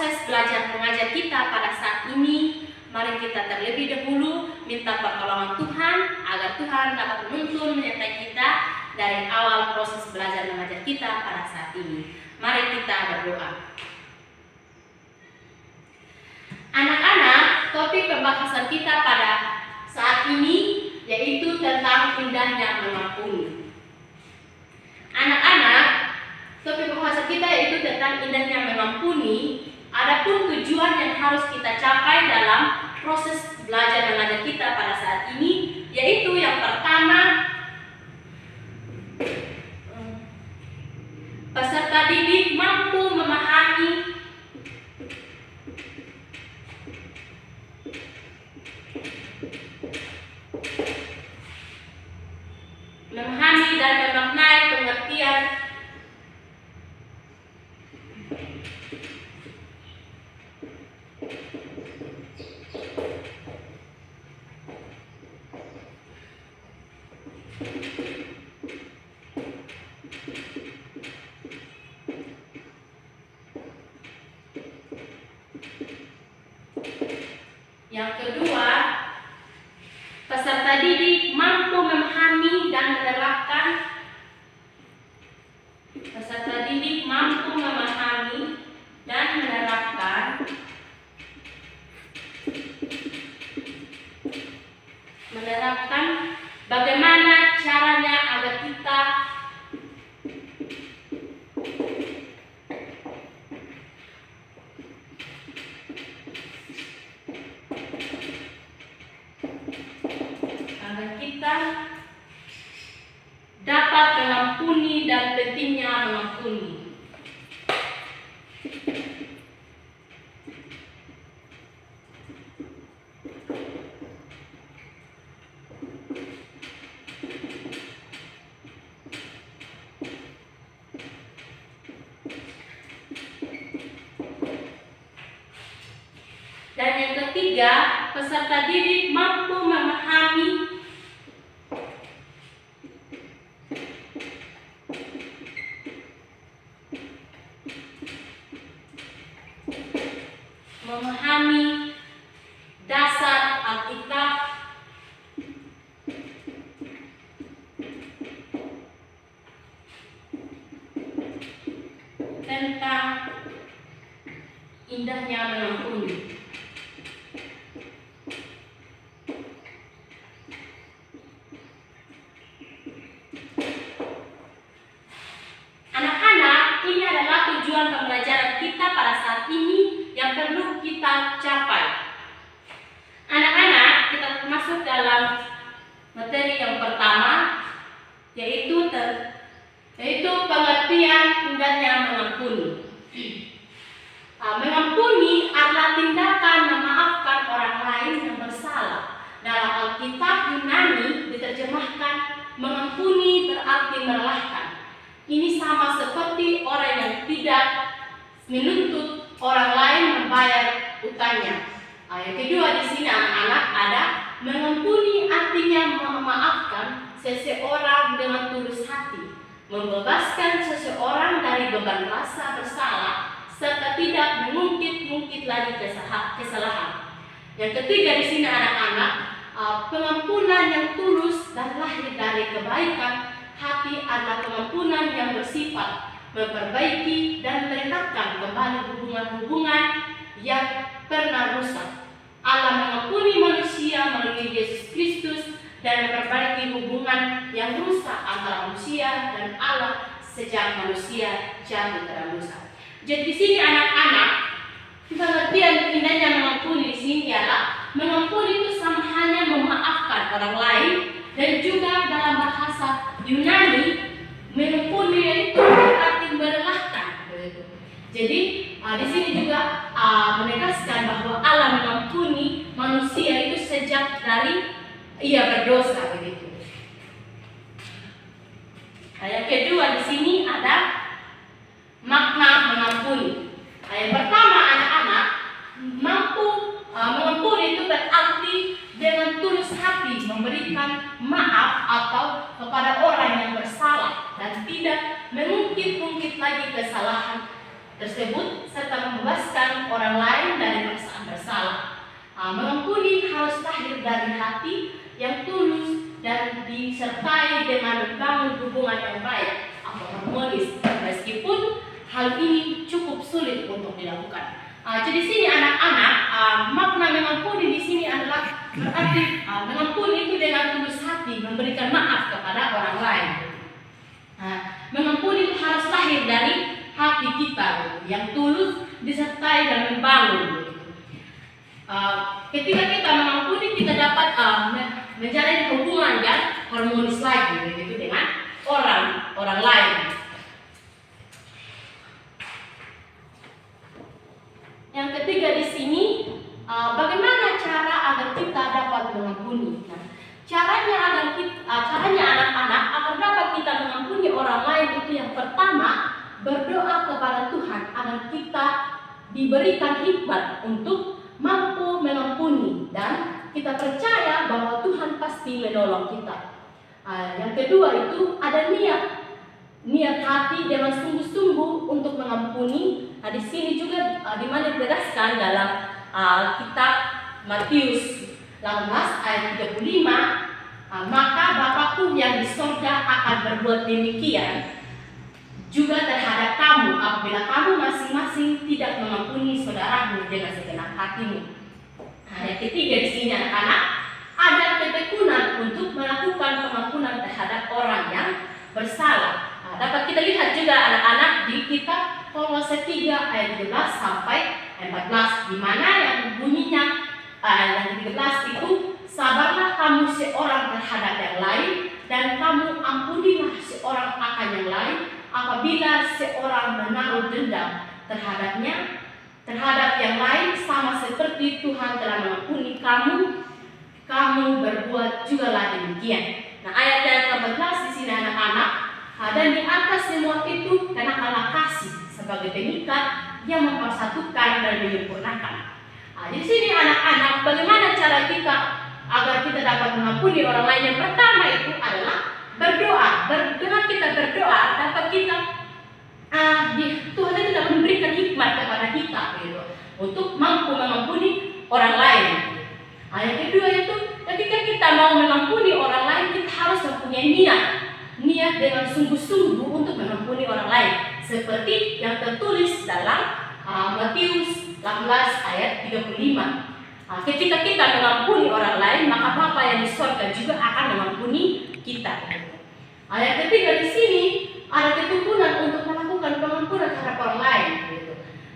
proses belajar mengajar kita pada saat ini, mari kita terlebih dahulu minta pertolongan Tuhan agar Tuhan dapat menuntun menyertai kita dari awal proses belajar mengajar kita pada saat ini. Mari kita berdoa. Anak-anak, topik pembahasan kita pada saat ini yaitu tentang indahnya mengampuni. Anak-anak, topik pembahasan kita yaitu tentang indahnya mengampuni. Adapun tujuan yang harus kita capai dalam proses belajar mengajar kita pada saat ini, yaitu yang pertama, peserta didik mampu memahami dan memaknai pengertian yang kedua, peserta didik mampu memahami dan menerapkan bagaimana caranya agar kita dapat mengampuni dan pentingnya mengampuni. Dan yang ketiga, peserta didik mampu memahami dasar Alkitab tentang indahnya mengampuni. Anak-anak, ini adalah tujuan pembelajaran kita pada saat ini yang perlu kita capai. Anak-anak, kita masuk dalam materi yang pertama, yaitu pengertian indahnya mengampuni. Mengampuni adalah tindakan memaafkan orang lain yang bersalah. Dalam Alkitab Yunani diterjemahkan mengampuni berarti merelakan. Ini sama seperti orang yang tidak menuntut orang lain membayar utangnya. Yang kedua di sini anak-anak ada mengampuni artinya memaafkan seseorang dengan tulus hati, membebaskan seseorang dari beban rasa bersalah serta tidak mengungkit-ungkit lagi kesalahan. Yang ketiga di sini anak-anak, pengampunan yang tulus dan lahir dari kebaikan hati adalah pengampunan yang bersifat memperbaiki dan merekatkan kembali hubungan-hubungan yang pernah rusak. Allah mengampuni manusia melalui Yesus Kristus dan memperbaiki hubungan yang rusak antara manusia dan Allah sejak manusia jatuh ke dalam dosa. Jadi di sini anak-anak, pengertian indahnya mengampuni di sini adalah mengampuni itu sama hanya memaafkan orang lain, dan juga dalam bahasa Yunani mengampuni itu berarti merelakan. Jadi di sini juga menegaskan bahwa Allah mengampuni manusia itu sejak dari ia berdosa begitu. Yang kedua di sini ada makna mengampuni. Yang pertama anak-anak, mengampuni itu berarti dengan tulus hati memberikan maaf atau kepada orang yang bersalah dan tidak mengungkit-ungkit lagi kesalahan tersebut serta membebaskan orang lain dari perasaan bersalah. Mengampuni harus lahir dari hati yang tulus dan disertai dengan membangun hubungan yang baik atau harmonis, meskipun hal ini cukup sulit untuk dilakukan. Jadi sini anak-anak, makna mengampuni di sini adalah berarti mengampuni itu dengan tulus hati, memberikan maaf kepada orang lain. Mengampuni itu harus lahir dari hati kita yang tulus, disertai dan membangun. Ketika kita mengampuni, kita dapat menjalin hubungan yang harmonis lagi dengan orang lain. Yang ketiga di sini, bagaimana cara agar kita dapat mengampuni? Caranya anak-anak agar dapat kita mengampuni orang lain itu yang pertama, berdoa kepada Tuhan agar kita diberikan hikmat untuk mampu mengampuni, dan kita percaya bahwa Tuhan pasti menolong kita. Yang kedua itu ada niat hati dengan sungguh-sungguh untuk mengampuni. Di sini juga dimana ditegaskan dalam kitab Matius 18 ayat 35, maka Bapakku yang di sorga akan berbuat demikian juga terhadap kamu apabila kamu masing-masing tidak mengampuni saudaramu dengan segenap hatimu. Yang ketiga di sini anak-anak, ada ketekunan untuk melakukan pengampunan terhadap orang yang bersalah. Dapat kita lihat juga anak-anak di kitab Kolose 3 ayat 13 sampai 14, di mana yang bunyinya yang 13 itu, sabarlah kamu seorang terhadap yang lain, dan kamu ampunilah seorang akan yang lain apabila seorang menaruh dendam terhadap yang lain, sama seperti Tuhan telah mengampuni kamu berbuat jugalah demikian. Ayat yang ke-14 di sini anak-anak, dan di atas semua itu kenakanlah kasih sebagai pengikat yang mempersatukan dan menyempurnakan. Di sini anak-anak, bagaimana cara kita agar kita dapat mengampuni orang lain? Yang pertama itu adalah berdoa. Dengan kita berdoa, dapat kita Tuhan itu dapat memberikan hikmat kepada kita untuk mampu mengampuni orang lain. Yang kedua itu, ketika kita mau mengampuni orang lain, kita harus mempunyai niat dengan sungguh-sungguh untuk mengampuni orang lain, seperti yang tertulis dalam Matius 18 ayat 35. Ketika kita mengampuni orang lain, maka Bapa yang di surga juga akan mengampuni kita. Yang ketiga di sini ada ketekunan untuk melakukan pengampunan terhadap orang lain.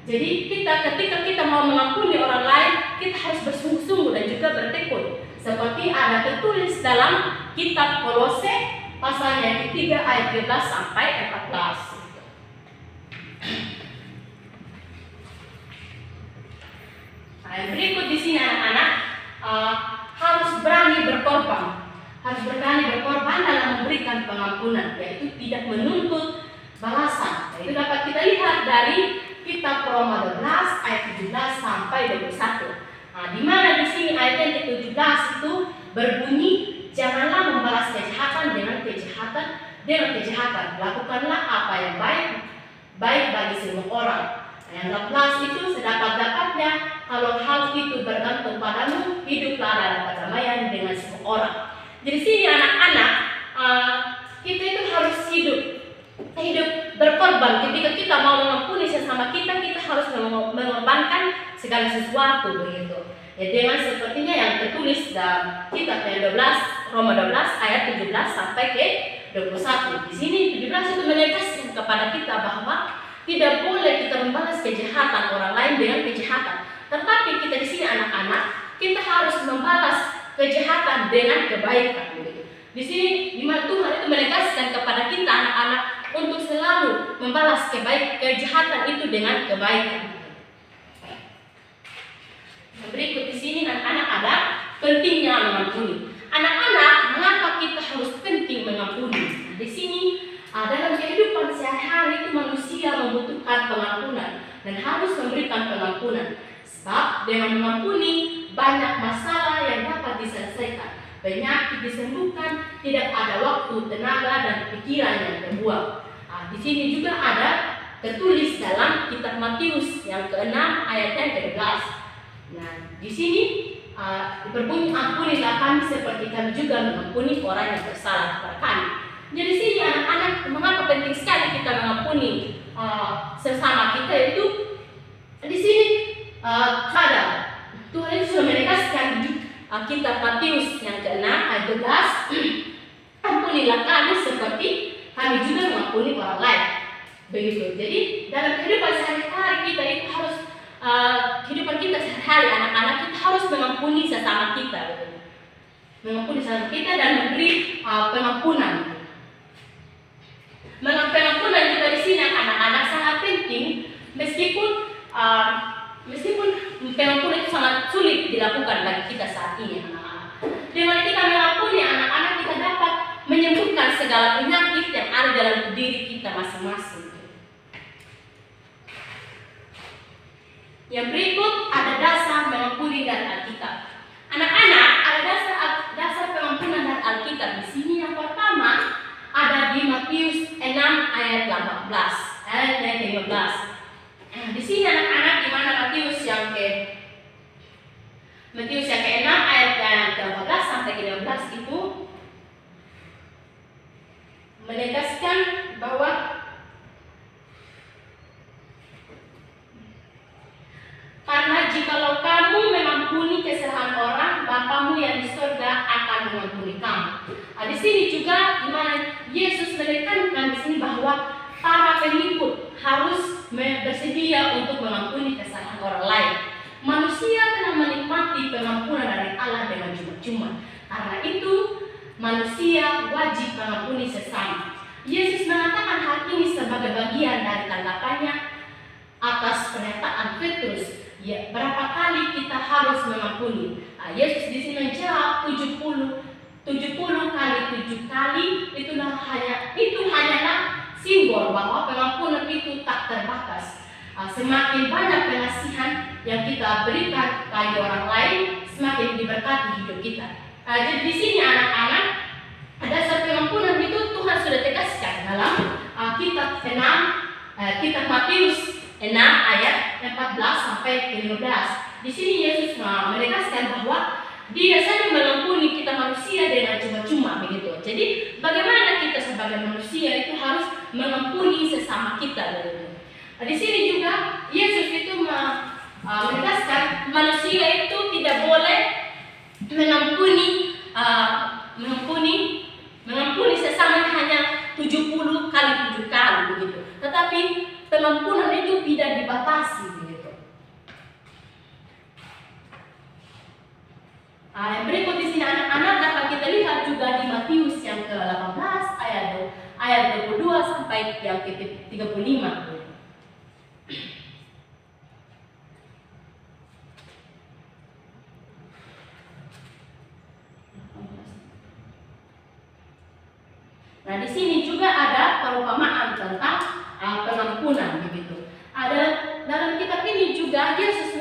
Jadi ketika kita mau mengampuni orang lain, kita harus bersungguh-sungguh dan juga bertekun, seperti ada tertulis dalam kitab Kolose pasal yang ketiga ayat 13 sampai 14. Berikut di sini anak-anak, harus berani berkorban dalam memberikan pengampunan, yaitu tidak menuntut balasan. Itu dapat kita lihat dari kitab Roma 12 ayat 17 sampai 21. Di mana di sini ayat yang ke-17 itu berbunyi, janganlah membalas kejahatan dengan kejahatan. Lakukanlah apa yang baik bagi semua orang. Yang 18 itu, sedapat-dapatnya kalau hal itu bergantung padamu, hiduplah dalam kedamaian dengan semua orang. Jadi sini anak-anak, kita itu harus hidup berkorban. Ketika kita mau mengampuni sesama kita harus mengorbankan segala sesuatu begitu. Dengan sepertinya yang tertulis dalam kitab yang 12 Roma 12 ayat 17 sampai ke 21. Di sini 17 itu menegaskan kepada kita bahwa tidak boleh kita membalas kejahatan orang lain dengan kejahatan. Tetapi kita di sini anak-anak, kita harus membalas kejahatan dengan kebaikan. Di sini di mana Tuhan itu menegaskan kepada kita anak-anak untuk selalu membalas kejahatan itu dengan kebaikan. Berikut di sini anak-anak ada pentingnya mengampuni. Anak-anak, mengapa kita harus penting mengampuni? Di sini dalam kehidupan sehari-hari itu manusia membutuhkan pengampunan dan harus memberikan pengampunan. Sebab dengan mengampuni banyak masalah yang dapat diselesaikan, penyakit disembuhkan, tidak ada waktu, tenaga dan pikiran yang terbuang. Di sini juga ada tertulis dalam kitab Matius yang ke-6 ayat yang ke-12. Nah, di sini berbunyi, ampunilah kami seperti kami juga mengampuni orang yang bersalah kepada kami. Jadi sini anak-anak, mengapa penting sekali kita mengampuni sesama kita itu? Di sini ada Tuhan Yesus sudah menegaskan di kitab Matius yang ke-6 ayat 12, ampunilah kami seperti kami juga mengampuni orang lain. Begitu. Jadi dalam kehidupan sehari-hari kita itu harus kehidupan kita sehari-hari anak-anak kita harus mengampuni sesama kita, begitu. Mengampuni sesama kita dan memberi pengampunan. Pengampunan juga di sini anak-anak sangat penting, meskipun pengampunan itu sangat sulit dilakukan bagi kita saat ini anak-anak. Dengan kita mengampuni anak-anak kita dapat menyembuhkan segala penyakit yang ada dalam diri kita masing-masing. Yang berikut ada dasar mengampuni dari Alkitab. Anak-anak, ada dasar pengampunan dari Alkitab di sini. Yang pertama ada di Matius 6 ayat 18, ayat yang ke-15. Di sini anak-anak, di mana Matius yang ke-6 ayat yang ke-14 sampai ke-15 itu menegaskan bahwa karena jikalau kamu mengampuni kesalahan orang, Bapamu yang di surga akan mengampuni kamu. Di sini juga di mana Yesus menekankan di sini bahwa para pengikut harus bersedia untuk mengampuni kesalahan orang lain. Manusia telah menikmati pengampunan dari Allah dengan cuma-cuma. Karena itu manusia wajib mengampuni sesama. Yesus mengatakan hal ini sebagai bagian dari tanggapannya atas pernyataan Petrus. Ya, berapa kali kita harus mengampuni? Yesus di sini menjawab 70 kali 7 kali itu hanyalah simbol bahwa pengampunan itu tak terbatas. Semakin banyak pengasihan yang kita berikan bagi orang lain, semakin diberkati hidup kita. Jadi di sini anak-anak, dasar pengampunan itu Tuhan sudah tegaskan dalam kitab Matius 6 ayat 14 sampai 15. Di sini Yesus menegaskan bahwa Dia saja mengampuni kita manusia dengan cuma-cuma, begitu. Jadi bagaimana kita sebagai manusia itu harus mengampuni sesama kita, begitu. Di sini juga Yesus itu menegaskan manusia itu tidak boleh mengampuni sesama hanya 70 kali 7 kali, begitu. Tetapi pengampunan itu tidak dibatasi, begitu. Yang berikut di sini anak-anak dapat kita lihat juga di Matius yang ke-18 ayat 22 sampai yang ke-35. Nah, di sini juga ada perumpamaan tentang pengampunan, begitu. Dalam kitab ini juga Yesus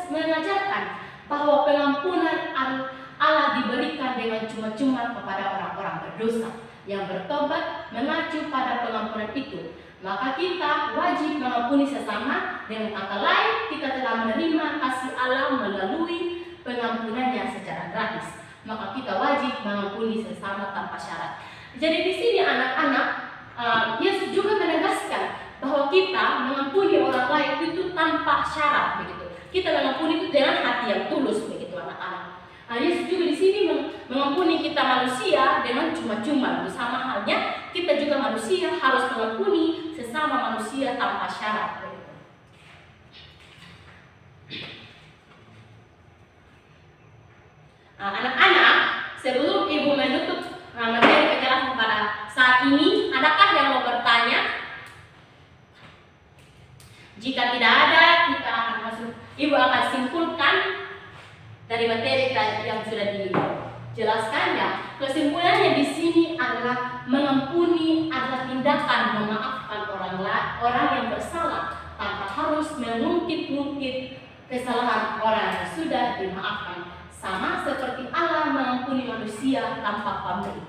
mengajarkan bahwa pengampunan Allah diberikan dengan cuma-cuma kepada orang-orang berdosa yang bertobat mengacu pada pengampunan itu. Maka kita wajib mengampuni sesama. Dengan kata lain, kita telah menerima kasih Allah melalui pengampunannya secara gratis. Maka kita wajib mengampuni sesama tanpa syarat. Jadi di sini anak-anak, Yesus juga menegaskan bahwa kita mengampuni orang lain itu tanpa syarat, begitu. Kita mengampuni itu dengan hati yang tulus, begitu anak-anak. Yesus juga di sini mengampuni kita manusia dengan cuma-cuma. Sama halnya kita juga manusia harus mengampuni sesama manusia tanpa syarat, begitu. Anak-anak, sebelum ibu menutup materi penjelasan pada saat ini, adakah yang mau bertanya? Jika tidak ada, kita akan masuk. Ibu akan simpulkan dari materi yang sudah dijelaskan. Ya, kesimpulannya di sini adalah mengampuni adalah tindakan memaafkan orang yang bersalah tanpa harus mengungkit-ungkit kesalahan orang yang sudah dimaafkan. Sama seperti Allah mengampuni manusia tanpa pamrih.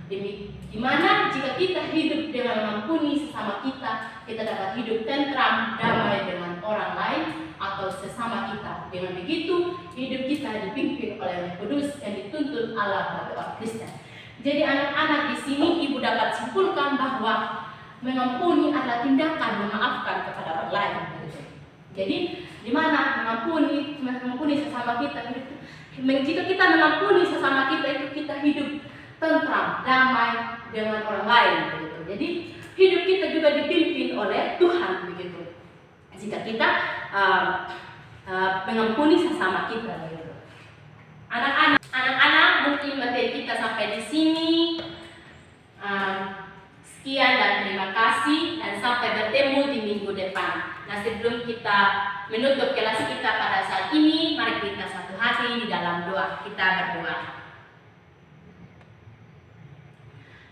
Di mana jika kita hidup dengan mengampuni sesama kita, kita dapat hidup tentram, damai dengan orang lain atau sesama kita. Dengan begitu, hidup kita dipimpin oleh Roh Kudus yang dituntun Allah bagi orang Kristen. Jadi anak-anak, di sini ibu dapat simpulkan bahwa mengampuni adalah tindakan memaafkan kepada orang lain. Jadi di mana mengampuni sesama kita, jika kita mengampuni sesama kita itu kita hidup tentram, damai dengan orang lain. Jadi hidup kita juga dipimpin oleh Tuhan begitu. Jika kita mengampuni sesama kita. Anak-anak, mungkin materi kita sampai di sini. Sekian dan terima kasih, dan sampai bertemu di minggu depan. Nah, sebelum kita menutup kelas kita pada saat ini, mari kita satu hati di dalam doa. Kita berdoa.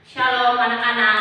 Shalom anak-anak.